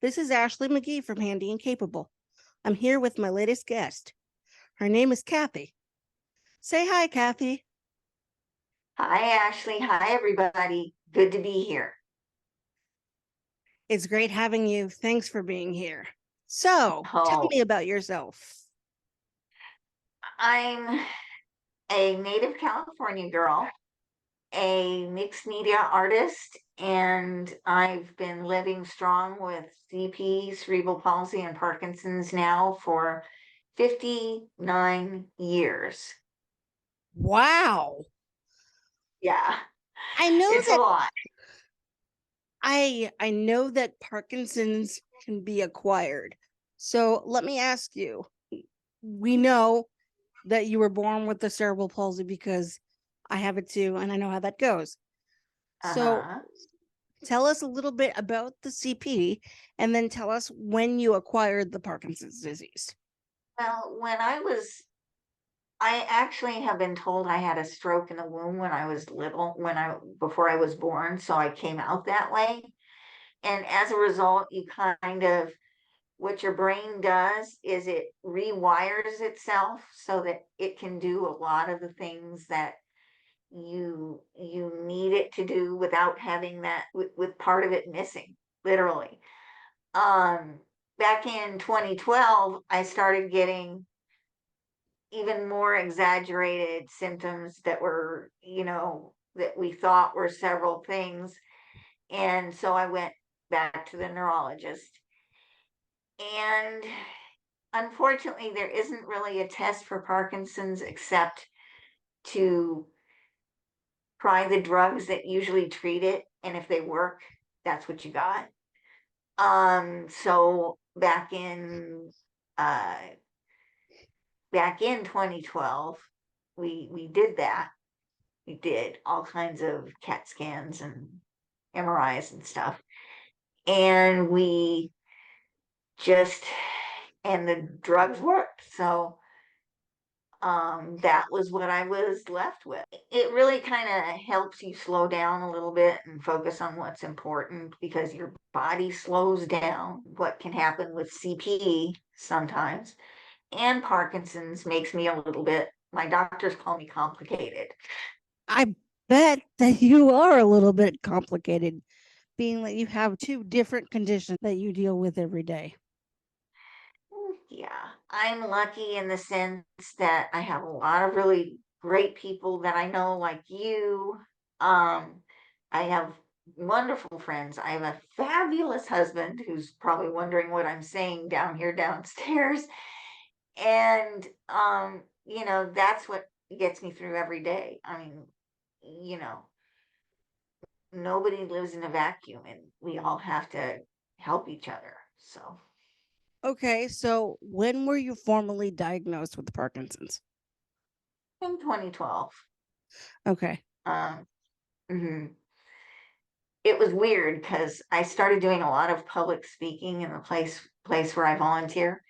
This is Ashley McGee from Handy and Capable. I'm here with my latest guest. Her name is Cathy. Say hi, Cathy. Hi, Ashley. Hi, everybody. Good to be here. It's great having you. Thanks for being here. So, tell Oh, me about yourself. I'm a native California girl, a mixed media artist, and I've been living strong with CP, cerebral palsy, and Parkinson's now for 59 years. Wow. Yeah, I know it's a that lot. I know that Parkinson's can be acquired. So, let me ask you. We know that you were born with the cerebral palsy because I have it too and I know how that goes. So, Uh-huh. tell us a little bit about the CP and then tell us when you acquired the Parkinson's disease. Well, I actually have been told I had a stroke in the womb when I was little, before I was born, so I came out that way. And as a result, what your brain does is it rewires itself so that it can do a lot of the things that you need it to do without having with part of it missing, literally. Um, Back in 2012, I started getting even more exaggerated symptoms that we thought were several things. And so I went back to the neurologist. And unfortunately, there isn't really a test for Parkinson's except to try the drugs that usually treat it. And if they work, that's what you got. So uh, back in 2012, we did that. We did all kinds of CAT scans and MRIs and stuff. And we just, and the drugs worked. So that was what I was left with. It really kind of helps you slow down a little bit and focus on what's important because your body slows down. What can happen with CP sometimes and Parkinson's makes me a little bit, my doctors call me complicated. I bet that you are a little bit complicated, being that you have two different conditions that you deal with every day. Yeah, I'm lucky in the sense that I have a lot of really great people that I know, like you. Um, I have wonderful friends. I have a fabulous husband who's probably wondering what I'm saying down here downstairs. And that's what gets me through every day. I mean, you know, nobody lives in a vacuum and we all have to help each other. So Okay, so when were you formally diagnosed with Parkinson's? in 2012. Okay. Um, mhm. It was weird because I started doing a lot of public speaking in the place where I volunteer,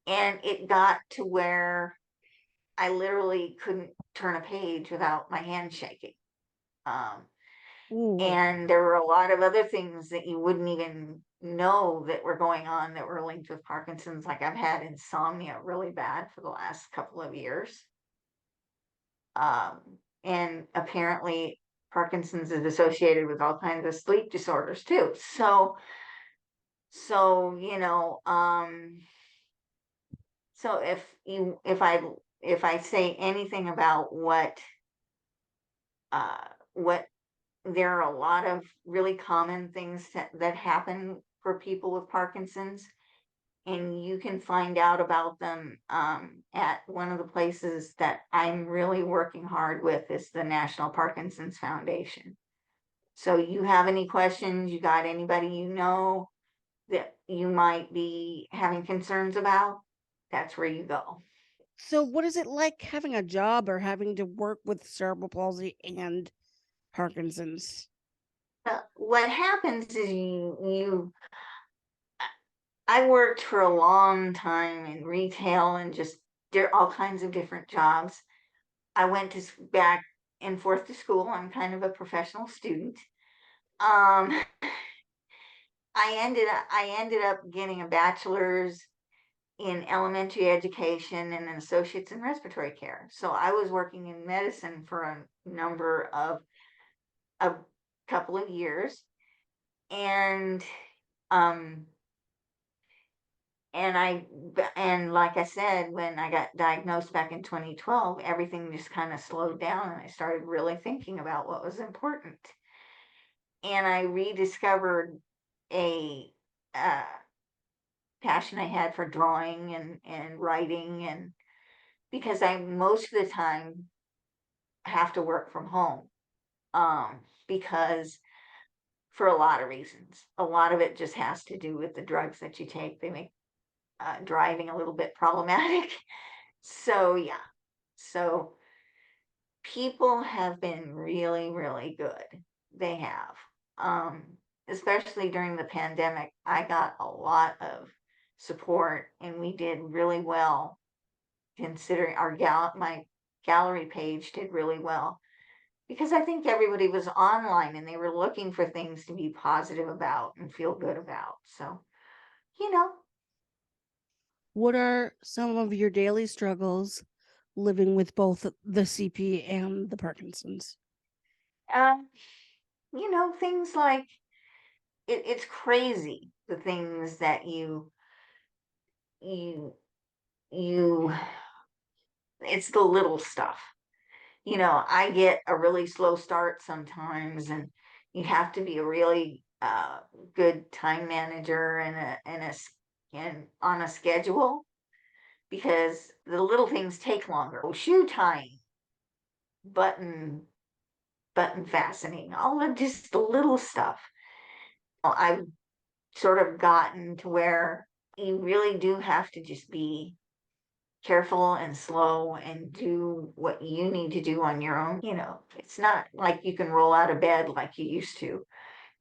and it got to where I literally couldn't turn a page without my hand shaking. Um, Ooh. and there were a lot of other things that you wouldn't even know that were going on that were linked with Parkinson's. Like I've had insomnia really bad for the last couple of years. And apparently Parkinson's is associated with all kinds of sleep disorders too. So, so if I say anything about what there are a lot of really common things that happen for people with Parkinson's, and you can find out about them at one of the places that I'm really working hard with is the National Parkinson's Foundation. So you have any questions, you got anybody that you might be having concerns about, that's where you go. So, what is it like having a job or having to work with cerebral palsy and Parkinson's? What happens is I worked for a long time in retail and just there all kinds of different jobs. I went to back and forth to school. I'm kind of a professional student. Um, I ended up getting a bachelor's in elementary education and an associate's in respiratory care. So I was working in medicine for a couple of years, and um and like I said, when I got diagnosed back in 2012, everything just kind of slowed down, and I started really thinking about what was important. And I rediscovered a uh, passion I had for drawing and writing, and because I most of the time have to work from home, because for a lot of reasons. A lot of it just has to do with the drugs that you take. They make driving a little bit problematic. So yeah, so people have been really, really good. They have. Um, Especially during the pandemic, I got a lot of support, and we did really well considering my gallery page did really well, because I think everybody was online and they were looking for things to be positive about and feel good about. So, you know, What are some of your daily struggles living with both the CP and the Parkinson's? um, things like it's crazy the things that you you it's the little stuff. I get a really slow start sometimes, and you have to be a really good time manager and on a schedule, because the little things take longer. Shoe tying, button button fastening, all of just the little stuff. I've sort of gotten to where you really do have to just be careful and slow and do what you need to do on your own. It's not like you can roll out of bed like you used to.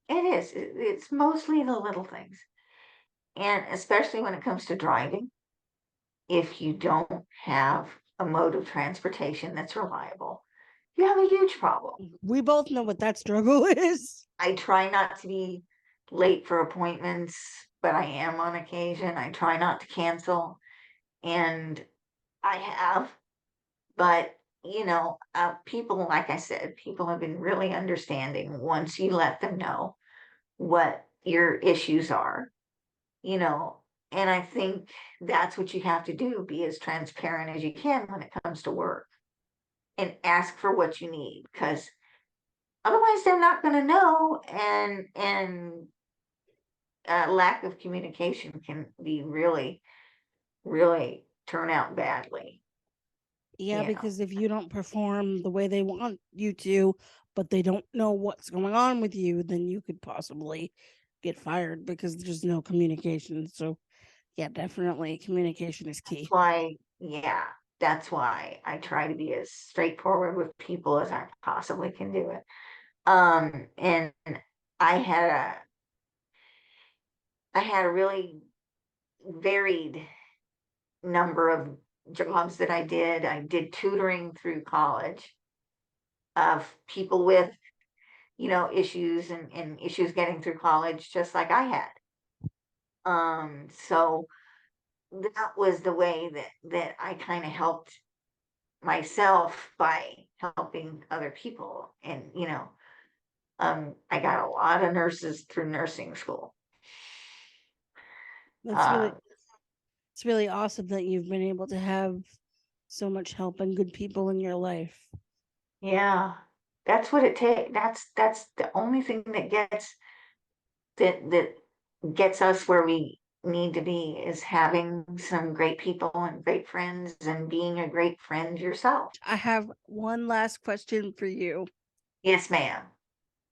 It's mostly the little things. And especially when it comes to driving, if you don't have a mode of transportation that's reliable, you have a huge problem. We both know what that struggle is. I try not to be late for appointments, but I am on occasion. I try not to cancel, and I have. But, people, like I said, people have been really understanding once you let them know what your issues are, you know, and I think that's what you have to do, be as transparent as you can when it comes to work, and ask for what you need, because otherwise they're not going to know. And lack of communication can be really, really turn out badly, Yeah, you know. because if you don't perform the way they want you to, but they don't know what's going on with you, then you could possibly get fired because there's no communication. So, yeah, definitely communication is That's key. why, yeah, that's why I try to be as straightforward with people as I possibly can do it. And I had a I had a really varied number of jobs that I did. I did tutoring through college of people with, issues and issues getting through college just like I had. So that was the way that I kind of helped myself by helping other people. And, I got a lot of nurses through nursing school. That's really Uh, it's really awesome that you've been able to have so much help and good people in your life. yeah, that's what it takes. That's the only thing that gets us where we need to be, is having some great people and great friends and being a great friend yourself. I have one last question for you. Yes, ma'am.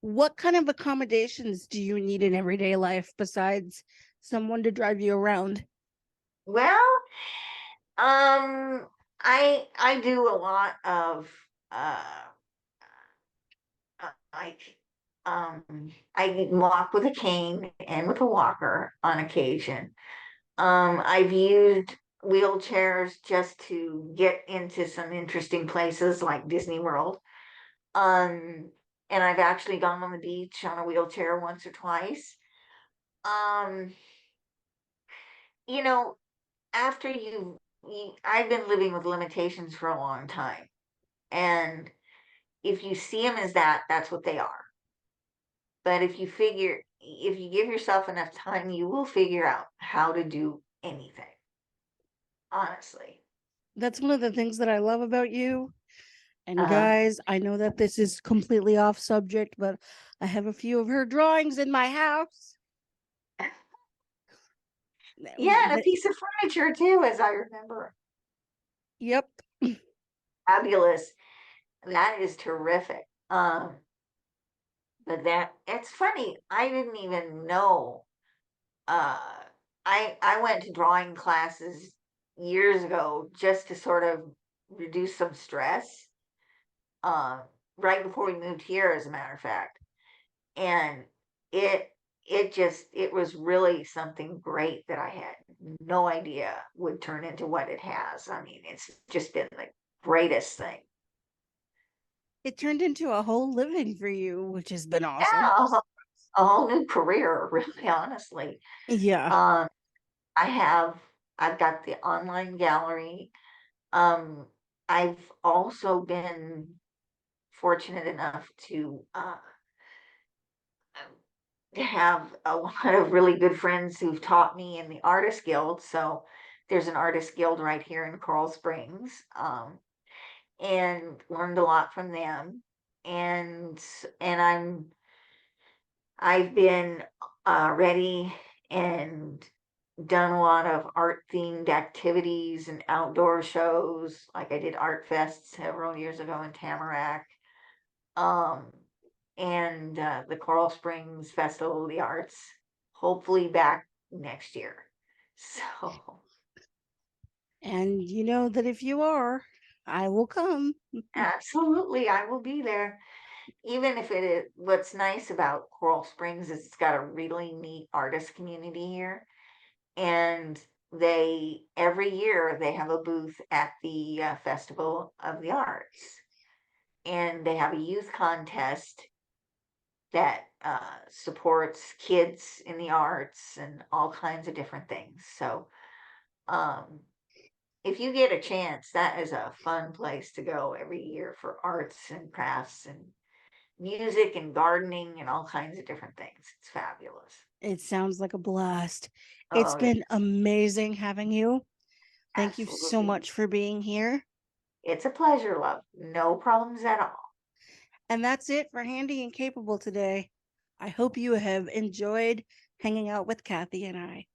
What kind of accommodations do you need in everyday life besides someone to drive you around? Well, I do a lot of uh like I walk with a cane and with a walker on occasion. I've used wheelchairs just to get into some interesting places like Disney World. Um, and I've actually gone on the beach on a wheelchair once or twice. um, you know, after I've been living with limitations for a long time. And if you see them as that, that's what they are. But if you give yourself enough time, you will figure out how to do anything, honestly. That's one of the things that I love about you. And Uh-huh. guys, I know that this is completely off subject, but I have a few of her drawings in my house. Yeah, and a piece of furniture too, as I remember. Yep. Fabulous. That is terrific. But it's funny. I didn't even know. Uh, I went to drawing classes years ago just to sort of reduce some stress. Uh, right before we moved here, as a matter of fact, and it it was really something great that I had no idea would turn into what it has. I mean, it's just been the greatest thing. It turned into a whole living for you, which has been awesome. Yeah, a whole new career, really, honestly. Yeah. Um, I have I've got the online gallery. Um, I've also been fortunate enough to have a lot of really good friends who've taught me in the Artist Guild. So there's an Artist Guild right here in Coral Springs, and learned a lot from them. And I've been ready and done a lot of art themed activities and outdoor shows. Like I did Art Fest several years ago in Tamarack. Um, and the Coral Springs Festival of the Arts, hopefully back next year. So And you know that if you are, I will come. absolutely, I will be there. Even if it is, what's nice about Coral Springs is it's got a really neat artist community here. And every year, they have a booth at the Festival of the Arts. And they have a youth contest that supports kids in the arts and all kinds of different things. So, um, if you get a chance, that is a fun place to go every year for arts and crafts and music and gardening and all kinds of different things. It's fabulous. It sounds like a blast. It's Oh, yeah, been amazing having you. Thank you so absolutely. much for being here. It's a pleasure, love. No problems at all. And that's it for Handy and Capable today. I hope you have enjoyed hanging out with Cathy and I.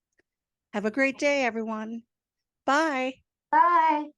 Have a great day, everyone. Bye. Bye.